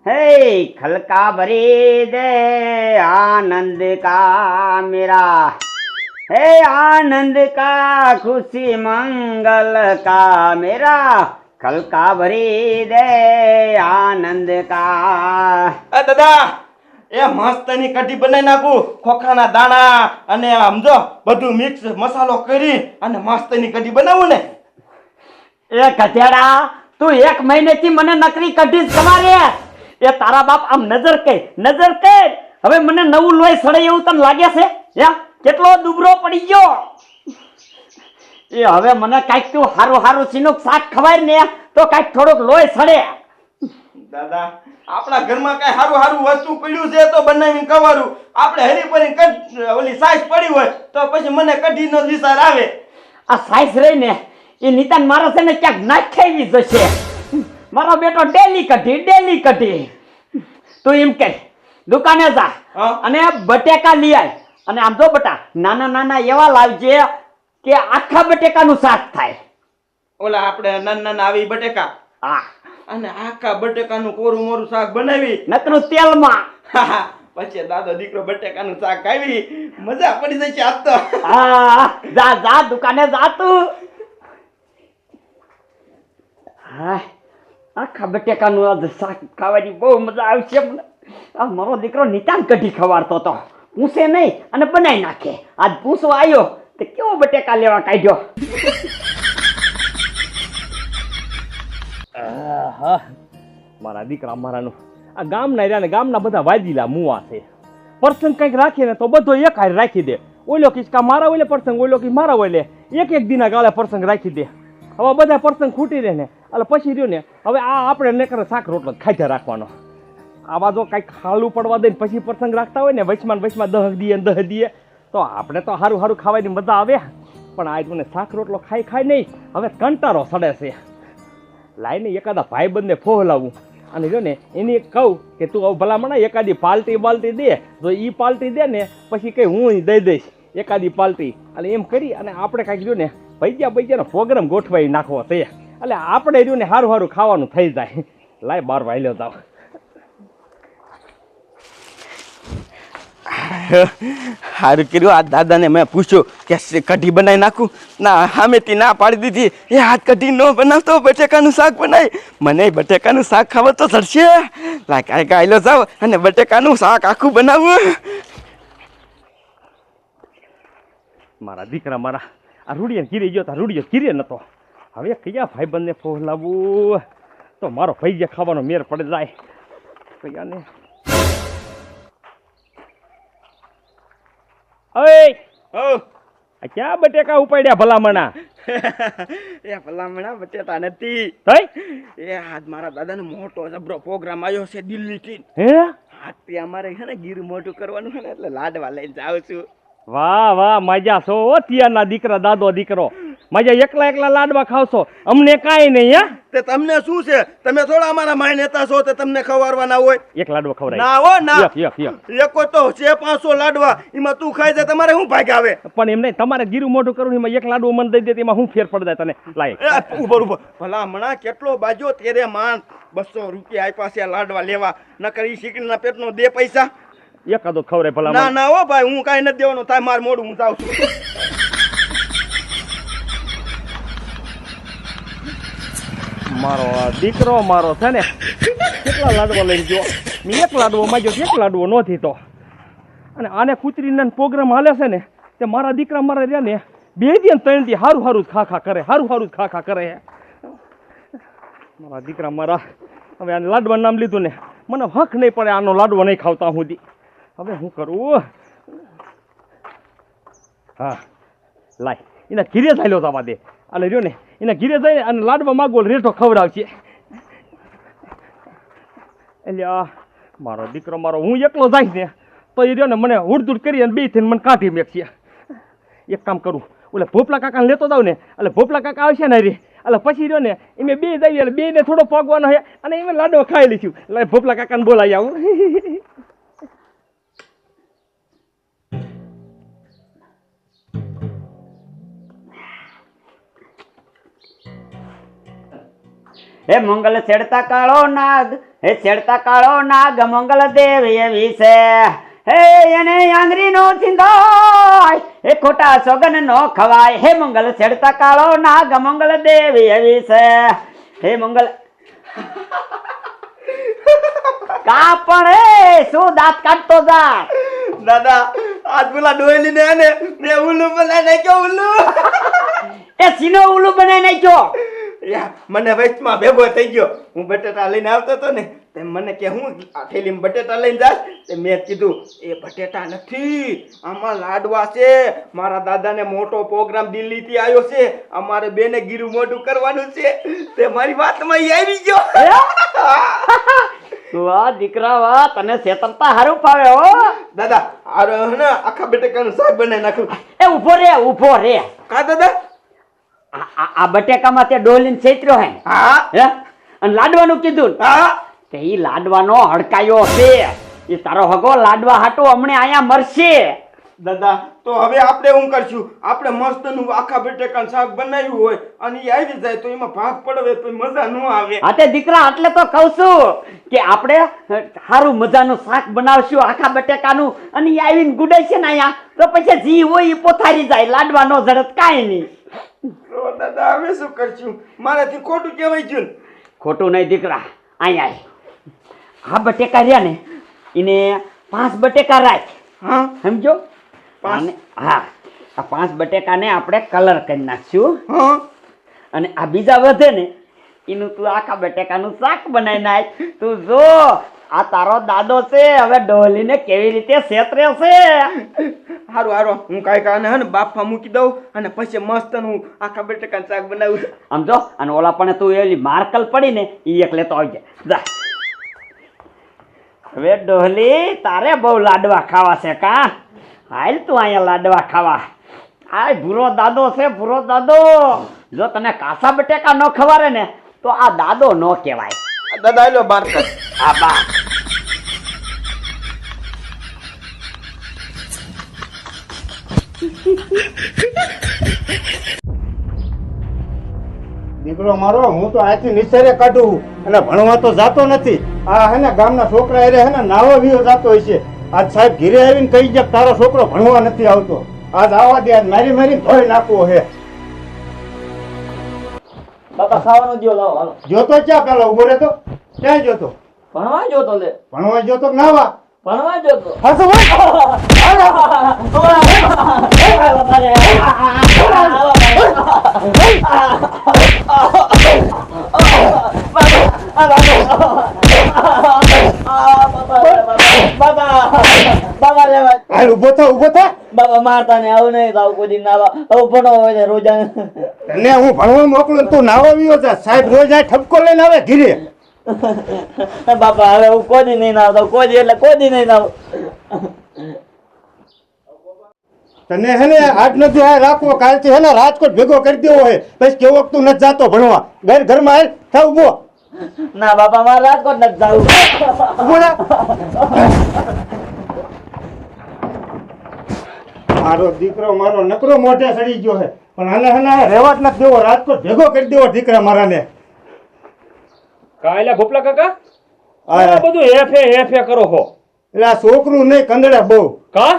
हे खलका भरी दे आनंद का मेरा, हे आनंद का खुशी मंगल का मेरा, खलका भरी दे आनंद का। દાદા એ મસ્તની કઢી બનાવી નાખું, ખોખાના દાણા અને સમજો બધું મિક્સ મસાલો કરી અને મસ્તની કઢી બનાવું ને। એ ગધેડા, તું 1 મહિનેથી મને નકરી કઢી જ ખવારે। એ તારા બાપ આમ નજર કર, હવે મને નવું લોહી સડે એવું તને લાગે છે? કેટલો દુબળો પડી ગયો। એ હવે મને કાંઈક તું હારું સીનું શાક ખવાય ને તો કાંઈક થોડુંક લોહી સડે। દાદા આપણા ઘરમાં કઈ હારું વસ્તુ પડ્યું છે તો બનાવીને ખવારું, આપણે હરી ઓલી સાઈઝ પડી હોય તો પછી મને કઢીનો વિચાર આવે। આ સાઈઝ રહી ને એ નિતાન મારા છે ને ક્યાંક નાખાવી જશે। મારો બેટો ડેલી કઢી। તું એમ કે દુકાને જા અને બટેકા લઈ આય, અને આમ જો બટા નાના એવા લાવજે કે આખા બટેકાનું શાક થાય। ઓલા આપણે નાના આવી બટેકા, હા, અને આખા બટેકાનું કોરું મોરું શાક બનાવી નકરું તેલમાં। પછી દાદો દીકરો બટેકાનું શાક ખાવી મજા પડી જશે આજ તો। હા, જા દુકાને જા તું। હા, આખા બટેકાનું આજ શાક ખાવાની બહુ મજા આવશે મને। આ મારો દીકરો નિતાન કઢી ખવાડતો તો, પૂછે નહીં અને બનાવી નાખે। આજ પૂછવા આવ્યો તો કેવો બટેકા લેવા કાઢ્યો। હા, મારા દીકરા મારાનું આ ગામના રહ્યા ને ગામના બધા વાજીલા મુવા છે। પ્રસંગ કંઈક રાખીએ ને તો બધો એક હારે રાખી દે। ઓલો કિસકા મારા ઓલે પ્રસંગ, ઓલો કી મારા ઓલે, એક દિના ગાળે પ્રસંગ રાખી દે। હવે બધા પ્રસંગ ખૂટી રહે ને એટલે પછી રહ્યો ને હવે આ આપણે ને કરે શાક રોટલો ખાધા રાખવાનો। આવા જો કાંઈક ખાલું પડવા દે પછી પ્રસંગ રાખતા હોય ને વચમાં 10 દીએ તો આપણે તો સારું ખાવાની મજા આવે, પણ આ મને શાક રોટલો ખાઈ નહીં હવે કંટાળો સડે છે। લાઈને એકાદા ભાઈબંધને ફોહલાવું અને જો ને એને કહું કે તું હવે ભલામણ એકાદી પાલટી દે, જો એ પાલટી દે ને પછી કંઈ હું દઈ દઈશ એકાદી પાલટી, અને એમ કરી અને આપણે કાંઈક જો ને પૈસાનો પ્રોગ્રામ ગોઠવાઈ નાખવો છે, એટલે આપણે રહ્યું ને સારું ખાવાનું થઈ જાય। લાય બાર વાયલો જાવ। સારું કર્યું આ દાદાને મેં પૂછ્યું કે કઢી બનાવી નાખું, ના સામેથી ના પાડી દીધી। એ આ કઢી ન બનાવતો બટેકાનું શાક બનાવી, મને બટેકાનું શાક ખાવા તો ચડશે। લાય કાંઈ ગાયલો જાવ અને બટેકાનું શાક આખું બનાવું। મારા દીકરા મારા આ રૂડિયા ગીરી ગયો તા રૂડિયો ગીરે નતો, હવે કયા ભાઈબંધને ફોહલાવું તો મારો ભાઈ ખાવાનો મેર પડી જાય। કયાને આ ક્યાં બટેકા ઉપાડ્યા ભલામણા? એ ભલામણા બટેટા નથી, એ આજ મારા દાદાનો મોટો જબરો પ્રોગ્રામ આવ્યો છે દિલ્હીથી। હે હાથી અમારે છે ને ગીર મોટું કરવાનું છે ને એટલે લાડવા લઈને જાઉં છું। વાહ મજા છો ત્યાંના દીકરા દાદો દીકરો, મજા એકલા લાડવા ખાવશો, અમને કાંઈ નહીં। હે તે તમને શું છે, તમે થોડા અમારા માય નેતા છો તે તમને ખવાડવાના હોય? એક લાડવો ખવડાય ના હો ના, એક એકો તો છે 500 લાડવા, એમાં તું ખાઈ જાય તમારે શું ભાગ આવે? પણ એમ નહીં, તમારે ગીરું મોઢું કરવું એમાં એક લાડવો મને દઈ દે એમાં શું ફેર પડી જાય તને? લાય ઉભર ભલા હમણાં કેટલો બાજો તેરે માન 200 રૂપિયા આપ્યા છે લાડવા લેવા, નકર ઈ શીકડીના પેટનો દે પૈસા। એકાદો ખવડાય ભલા? ના હો ભાઈ, હું કાંઈ નથી દેવાનું, થાય માર મોડું, હું જાઉં છું। મારો દીકરો મારો છે ને કેટલા લાડવા લઈને ગયો, મેં એક લાડવો માંગ્યો, એક લાડવો નથી તો, અને આને કૂતરીના પ્રોગ્રામ હાલે છે ને તે મારા દીકરા મારા રહ્યા ને 2 દી 3 દી સારું ખા કરે, સારું ખા કરે। મારા દીકરા મારા હવે આને લાડવા નામ લીધું ને મને હક નહીં પડે, આનો લાડવો નહીં ખાવતા સુધી હવે શું કરું? હા લાય એના ઘીરે ચાલ્યો જવા દે, એટલે રહ્યો ને એના ઘીરે જઈને અને લાડવા માગો રેઠો ખવડાવશે। એટલે મારો દીકરો મારો હું એકલો જાય ને તો એ રહ્યો ને મને હુડધૂડ કરી અને 2 થઈને મને કાઢી મેકશે। એક કામ કરું, ઓલે ભોપલા કાકાને લેતો જાવ ને, એટલે ભોપલા કાકા આવશે ને રે એટલે પછી રહ્યો ને એમે 2 જઈએ એટલે 2 ને થોડો પગવાનો છે અને એમે લાડવા ખાઈ લઈશું, એટલે ભોપલા કાકાને બોલાવી આવું। હે મંગલ છેડતા કાળો નાગ, હે ચડતા કાળો નાગ મંગલ દેવ એવી છે, હે એને આંગળી નો ચિંધાય, હે ખોટા સોગન નો ખવાય, હે મંગલ ચડતા કાળો નાગ મંગલ દેવ એવી છે, હે મંગલ કા પણ હે શું દાંત કાઢતો જા? દાદા આજ પેલા ડોયલી ને એને મેં ઉલ્લુ બનાવી નાખ્યો ઉલ્લુ. એ સીનો ઉલ્લુ બનાવી નાખ્યો. યા મને વચમાં ભેગો થઈ ગયો. હું બટેટા લઈને આવતો હતો ને તે મને કે હું આ થેલીમાં બટેટા લઈને જાસ, તે મેં કીધું એ બટેટા નથી, આમાં લાડવા છે. મારા દાદાને મોટો પ્રોગ્રામ દિલ્હીથી આવ્યો છે, અમારે બેને ગીરું મોઢું કરવાનું છે. તે મારી વાતમાં ઈ આવી ગયો. વાહ દીકરા વાહ, તને છેતરતા હારું ફાવે હો. દાદા આ ને આખા બટેકાનું શાક બનાવી નાખું. એ ઊભો રે. કા દાદા? આ બટેકામાં તે ડોલીને છેતર્યો હે. હા હે અને લાડવાનું કીધું. હા તે ઈ લાડવાનો હડકાયો છે. એ તારો હગો લાડવા હાટો હમણે આયા મરશે. દાદા તો હવે આપણે શું કરશું? આપણે મસ્તનું આખા બટેકાનું શાક બનાવ્યું હોય અને એ આવી જાય તો એમાં ભાગ પડવે તો મજા ન આવે. હા તે દીકરા એટલે તો કહું છું કે આપણે સારું મજાનું શાક બનાવશું આખા બટેકાનું, અને એ આવીને ગુડાય છે ને અહીંયા તો પછી જી હોય એ પોથારી જાય, લાડવા નો જડત કાંઈ નહીં. તો દાદા હવે શું કરશું? મારાથી ખોટું કહેવાય ગયું. ખોટું નહીં દીકરા, અહીંયા આ બટેકા રહ્યા ને એને 5 બટેકા રાખ. હા સમજો? 5? હા, આ 5 બટેકાને આપણે કલર કરી નાખશું, હા અને આ બીજા વધે ને એનું તું આખા બટેકાનું શાક બનાવી નાખ. તું જો આ તારો દાદો છે હવે ડોલીને કેવી રીતે છેતરે છે. હારું હારું હું કાંઈ કાને હે ને બાફા મૂકી દઉં અને પછી મસ્ત હું આખા બટેકાનું શાક બનાવું. સમજો? અને ઓલા પણ તું એલી માર્કલ પડી ને એ એક લેતો આવી જાય. જા હવે ડોલી તારે બહુ લાડવા ખાવા છે કા? હાલ તું અહીંયા લાડવા ખાવા. આ ભૂરો દાદો છે, ભૂરો દાદો. જો તને કાસા બટેકા ન ખવારે ને તો આ દાદો ન કહેવાય. દાદા આલો બાર કર. આ બા દીકરો મારો હું તો આથી નિસરે કાઢું અને ભણવા તો જાતો નથી. આ હે ને ગામના છોકરા એરે હે ને નાવો વિયો જાતો હોય છે. આજ સાહેબ ઘીરે આવીને કહી જાય કે તારો છોકરો ભણવા નથી આવતો. આજ આવવા દે, આજ મારી મારી ધોઈ નાખવો હે. બાપા ખાવાનું દો, લાવો હાલો. જોતો ક્યાં પેલા ઉભો રહેતો? ક્યાં જોતો? ભણવા જોતો લે. ભણવા જોતો કે નાવા? ભણવા જોતો. હાસો હાલ ઉભો થા, ઉભો થા. બાબા મારતા ને આવું નહીં થાવ કોઈ દિન નાવા. હવે ભણો હોય ને રોજાને. તને હું ભણવા મોકલું તું નાવા વિયો જા. સાહેબ રોજ આ ઠપકો લઈને આવે ઘીરે. બાપા હવે હું કોઈ દી નહીં નાવતો, કોઈ દી એટલે કોઈ દી નહીં નાવ. તને હે ને આજ નથી આ રાખવો, કાલથી હે ને રાજકોટ ભેગો કરી દેવો હોય. પછી કેવો તું નથી જાતો ભણવા. ઘરમાં હાલ થા ઉભો. ના બાપા મારે રાજકોટ નથી જાવું. ઉભો થા. મારો દીકરો મારો નકરો મોઢે સડી ગયો છે, પણ આને હે ને રહેવા જ નથી દેવો. રાજકોટ ભેગો કરી દેવો દીકરા મારાને. કાયલા ભોપલા કાકા આ આ બધું હેફે કરો હો. એટલે આ છોકરું નહીં કંદડે બહુ. કા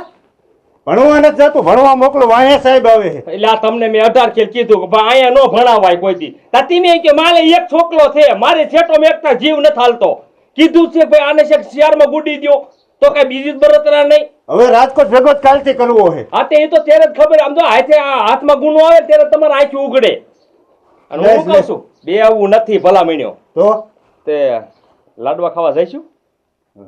ભણવા નથી જતું, ભણવા મોકલો. વાંહે સાહેબ આવે છે. એટલે આ તમને મેં 18 ખેલ કીધું કે ભાઈ અહીંયા નો ભણાવાય કોઈ દી. તાતી કે મારે એક છોકરો છે, મારે છેટો મેકતા જીવ ન હાલતો. કીધું છે ભાઈ આને શેક શિયારમાં ગુડી દ્યો તો કઈ બીજી બરોતરા નહીં. હવે રાજકોટ ભેગો જ કાલથી કરવો છે. હા તે એ તો ત્યારે જ ખબર. આમ તો હાથમાં ગુનો આવે ત્યારે તમારે આંખી ઉગડે. અને હું કહું છું બે આવું નથી ભલા મીણ્યો તો તે લાડવા ખાવા જઈશું.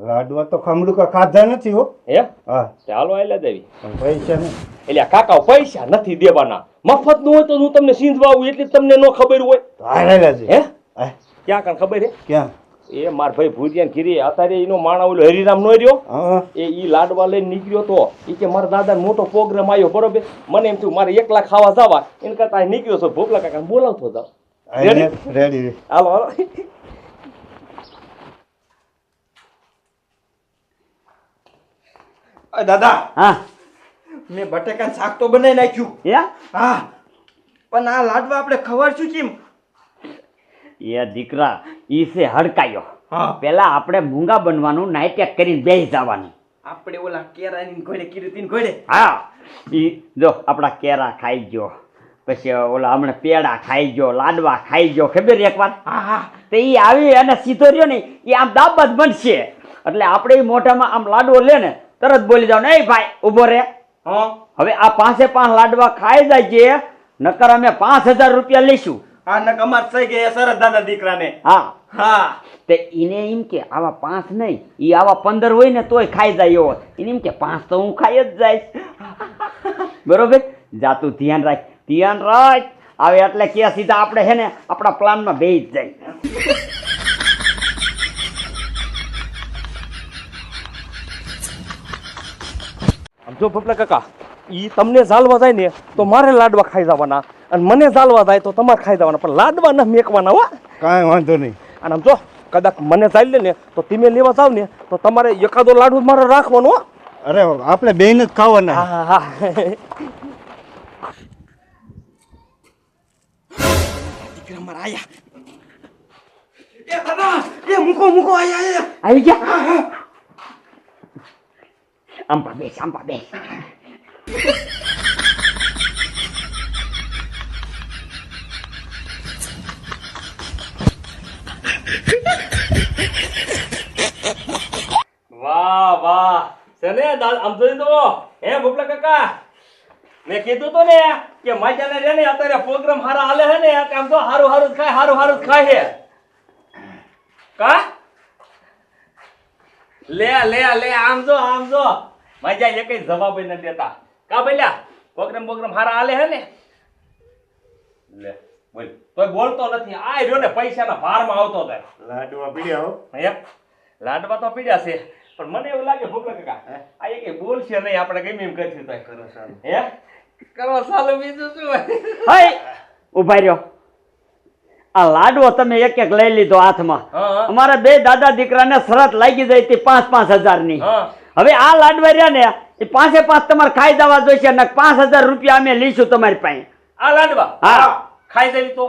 લાડવા તો ખમડુકા ખાધા નથી હો. હે હા તે હાલો આયલા દેવી. પણ પૈસા નહીં. એટલે કાકા પૈસા નથી દેવાના. મફત નું હોય તો હું તમને સીંધવા આવું એટલી તમને ન ખબર હોય. હારેલા છે. હે હા, ક્યાં કાન ખબર હે? ક્યાં? એ માર ભાઈ ભુરિયાન ઘીરી અત્યારે એનો માણા ઓલો હરિરામ નો રહ્યો હા એ ઈ લાડવા લઈને નીકળ્યો તો ઈ કે મારા દાદા મોટો પ્રોગ્રામ આવ્યો બરોબર. મને એમ થયું મારે 1 લાખ ખાવા જવા એને કરતા અહીં નીકળ્યો છો. ભોપલા કાકાને બોલાવતો જાવ. રેડી. હાલો હાલો. દાદા હા મેં બટેકાનું શાક તો બનાવી નાખ્યું. યા હા પણ આ લાડવા આપણે ખવાડશું કેમ? એ દીકરા ઈ છે હડકાયો. હા પેલા આપણે મૂંગા બનવાનું નાઇટેક કરીને બેસી જવાનું. આપણે ઓલા કેરાની ઘોડે કીધું ઘોડે હા ઈ જો આપણા કેરા ખાઈ ગયો, પછી ઓલા હમણાં પેડા ખાઈ ગયો, લાડવા ખાઈ ગયો, ખબર એકવાર? હા હા તો ઈ આવી અને સીધો રહ્યો ને એ આમ દાબત બનશે એટલે આપણે ઈ મોઢામાં આમ લાડવો લે ને તરત બોલી જાવ નહીં ભાઈ ઊભો રે. હા હવે આ 5 લાડવા ખાઈ જાય છે, નકર અમે 5000 રૂપિયા લઈશું. આ ન કમાર થઈ ગયા સરસ દાદા દીકરાને. હા હા તે ઈને એમ કે આવા 5 નહીં, ઈ આવા 15 હોય ને તોય ખાઈ જાય એવો. એને એમ કે 5 તો હું ખાઈ જ જાય. બરોબર, જાતું ધ્યાન રાખ, ધ્યાન રાખ. આવે એટલે કે સીધા આપણે હે ને આપણા પ્લાનમાં બેસી જ જાય. આમ જો ભપલા કાકા, ઈ તમને ઝાલવા જાય ને તો મારે લાડવા ખાઈ જવાના, અને મને ઝાલવા જાય તો તમારે ખાઈ જવાના, પણ લાડવા ન મેકવાના હો. કાંઈ વાંધો નહીં. અને આમ જો કદાચ મને ઝાલી લે ને તો તમે લેવા જાવ ને તો તમારે એકાદો લાડુ મારે રાખવાનો હો. અરે આપણે બેન જ ખાવાના. હા હા દીકરા મારા આયા. એ દાદા એ મૂકો મૂકો આયા આવી ગયા. આંબા બેસ, આંબા બેસ. વાહ વાહ સને આમ જોઈ દો હે ભપલા કાકા, મેં કીધું તો ને કે માજાને રે ને અત્યારે પ્રોગ્રામ હારા હાલે હે ને કે આમ તો હારું હારું જ ખાય, હારું હારું જ ખાય હે. કા લે લે લે આમ જો માજા એકય જવાબ ન દેતા. કા ભઈલા પ્રોગ્રામ હારા હાલે હે ને? લે બોલ તોય બોલતો નથી. આ રહ્યો ને પૈસાના ભારમાં આવતો થાય. લાડવા પીડ્યા હો. હે લાડવા તો પીડ્યા છે, પણ મને એવું લાગે ભોગલા કાકા આ એક બોલશે નહીં, આપણે ગમે એમ કરશું તો કરો સાલું. હે કરો સાલું, બીજું શું હોય? હઈ ઉભા રહ્યો. આ લાડવો તમે એક એક લઈ લીધો હાથમાં. હા અમારા બે દાદા દીકરાને શરત લાગી જાય તે 5,000 ની. હા હવે આ લાડવા રહ્યા ને એ 5 તમારે ખાઈ જવા જોઈશે, ને 5,000 રૂપિયા અમે લઈશું તમારી પાસે. આ લાડવા હા ખાઈ જવી તો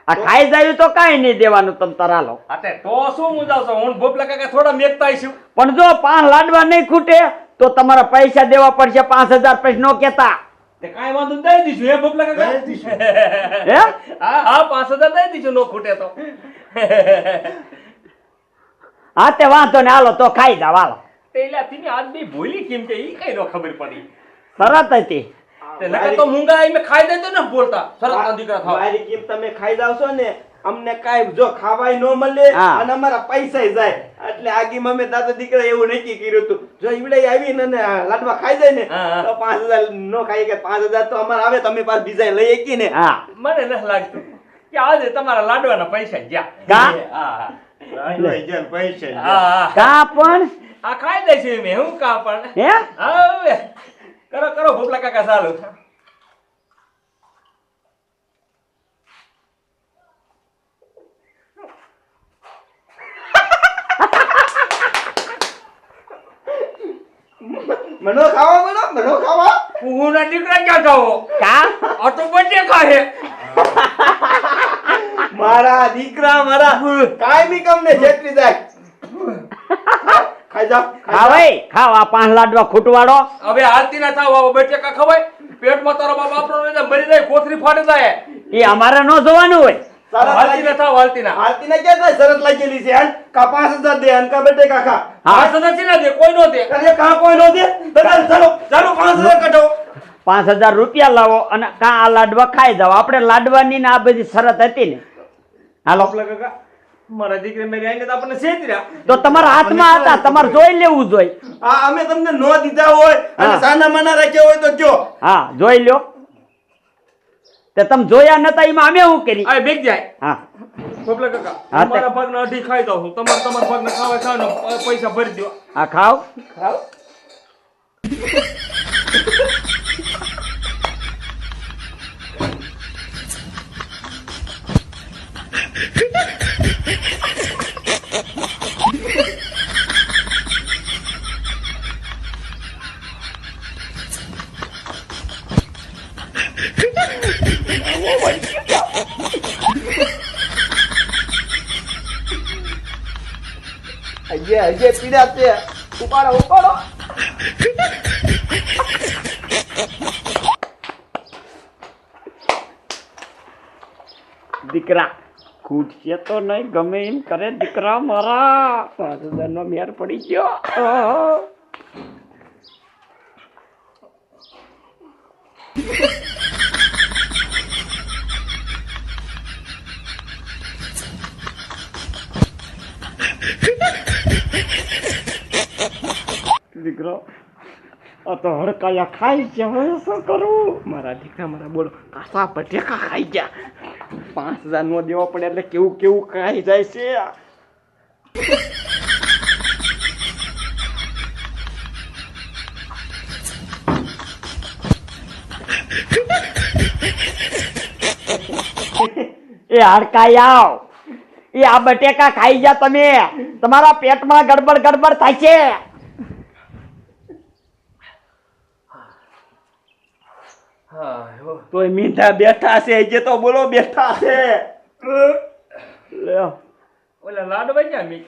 આ ખાઈ જાય તો કાંઈ નહીં દેવાનું, તમે તારા લો. આતે તો શું મુજાવશો? હું ભોપલા કાકા થોડા મેકતા આવીશું. પણ જો 5 લાડવા નહીં ખૂટે તો તમારા પૈસા દેવા પડશે 5,000 પછી નો કેતા. તે કાંઈ વાંધો નહીં, દઈ દઈશું. હે ભોપલા કાકા દઈ દઈશું. હે હા 5,000 દઈ દઈશું, નો ખૂટે તો. હા તે વાંધો ને, હાલો તો ખાઈ જાવ, હાલો. તેલા થી આજ બી ભૂલી કેમ કે ઈ કઈ નો ખબર પડી. શરત હતી. તે નકર તો મૂંગા આઈ મે ખાઈ દેતો ને બોલતા સરસ દીકરા થાવ. મારી કેમ તમે ખાઈ જાવ છો ને, અમને કાઈ જો ખાવાય નો મળે હા. અને અમારા પૈસાય જાય. એટલે આગી મમે દાદા દીકરા એવું નક્કી કર્યું હતું, જો ઈવડે આવીને ને લાડવા ખાઈ જાય ને હા. તો 5,000 નો ખાઈ કે 5,000 તો અમારે આવે, તમે પાસ બીજા લઈ શકી ને. હા મને નથી લાગતું કે આજે તમારા લાડવાના પૈસા ગયા. કા? હા લાડવા ઈજાન પૈસા છે. હા કા પણ આ ખાઈ દઈશું મેં, હું કા પણ. હે હવે કરો ભોપલા કાકા ચાલુ. મનો ખાવા મનો ખાવા. હું ના દીકરા ક્યાં જાઓ? કા આ તો બટે ખાહે. મારા દીકરા મારા કાયમી કમને છેતરી જાય. ખાઈ જાવ ખાવ ખાવ, આ 5 લાડવા ખૂટવાડો. હવે હાલતી ના થાવ, આવો બટેકા ખવાય? પેટમાં તારો બાપ આપણો ને મરી જાય, કોથરી ફાટી જાય. એ અમારે ન જોવાનું હોય. હાલતી ના થાવ, હાલતી ના. હાલતી ને ક્યાં થાય? શરત લાગેલી છે. હાલ કા 5,000 દે, હાલ કા બેટે કાકા. હા. આ સદા ના દે, કોઈ નો દે. અરે કા કોઈ નો દે. દાદા ચાલો ચાલો 5,000 કઢો. 5,000 રૂપિયા લાવો અને કા આ લાડવા ખાઈ જાવ. આપણે લાડવાની ને આ બધી શરત હતી ને. હાલો ભોપલા કાકા મારા દીકરી મેરી આઈને તો આપણને છેતર્યા. તો તમારા હાથમાં હતા, તમારે જોઈ લેવું જોઈએ. આ અમે તમને નો દીધા હોય અને હા. સાના મના રાખ્યા હોય તો કયો. હા જોઈ લ્યો. તે તમે જોયા નતા એમાં અમે શું કરી? આ બેગ જાય. હા ભોપલા કાકા હા, તે- તમારા ભાગના અઢી ખાઈ દઉં છું, તમારા ભાગના ખાવા ખાવ ને પૈસા ભરી દો. આ ખાવ. હજે પીડા છે. ઉપાડો ઉપાડો. દીકરા ખૂટશે તો નહીં, ગમે એમ કરે દીકરા મારા. 5000 નો મેર પડી ગયો. દીકરો આ તો હડકાયા ખાઈ ગયા. હવે શું કરું? મારા દીકરા મારા બોલો કાસા બટેકા ખાઈ ગયા. 5000 નો દેવો પડે એટલે કેવું કેવું ખાઈ જાય છે. એ હડકાયા એ આ બટેકા ખાઈ ગયા તમે. તમારા પેટમાં ગડબડ ગડબડ થાય છે. તોય મીંઢા બેઠા છે. જે તો બોલો બેઠા છે. લ્યો. ઓલા લાડવા ક્યાં મી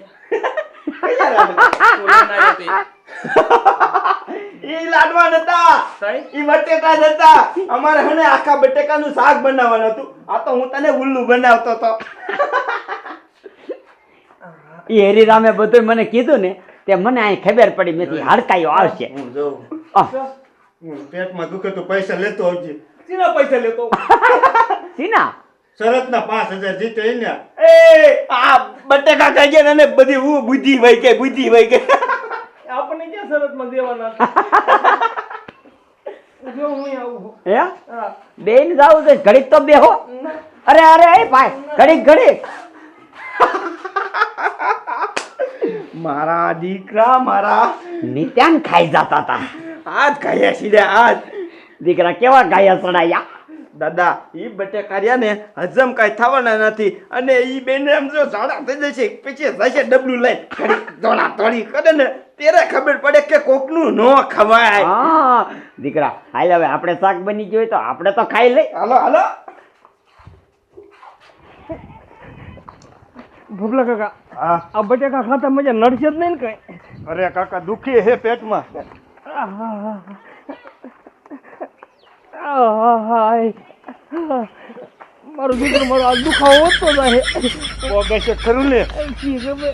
ઈ લાડવા નતા, ઈ બટેકા નતા. અમારે હને આખા બટેકાનું શાક બનાવવાનું હતું. આ તો હું તને ઉલ્લુ બનાવતો તો. એ હરિરામે બધું મને કીધું ને તે મને અહીં ખબર પડી. મેં કીધું હડકાયો આવશે. હું જોઉં. આહ, હું પેટમાં દુખે તો પૈસા લેતો આવજે. સીના પૈસા લેતો સીના શરતના 5000 જીતે એને. એ આ બટેકા ખાઈ ગયા ને અને બધી હું બુદ્ધિ વઈ ગઈ, બુદ્ધિ વઈ ગઈ. આપણને ક્યાં શરતમાં દેવાના જો હું આવું હે બેન જાવ છે. ઘડીક તો બેહો. અરે અરે એ ભાઈ ઘડીક ઘડીક. મારા દીકરા મારા નિત્યાન ખાઈ જતા હતા. આજ ખાયા સીધા આજ. દીકરા કેવા ગાયા ચડાયા. દાદા ઈ બટેકા રહ્યા ને હજમ કાંઈ થવાના નથી. અને ઈ બેને એમ જો ઝાડા થઈ જશે પછી જશે ડબલું લઈને ઘડીક દોડા દોડી કરે ને ત્યારે ખબર પડે કે કોકનું નો ખવાય. હા દીકરા હાલ હવે આપણે શાક બની ગયું હોય તો આપણે તો ખાઈ લઈ. હાલો હાલો. ભોપલા કાકા હા. આ બટેકા ખાતા મજા નડશે જ નહીં ને કઈ. અરે કાકા દુખી હે પેટમાં. મારું દીકરો મારો આ દુખાવો વધતો જાય. પગ ખરું ને. કી ખબર.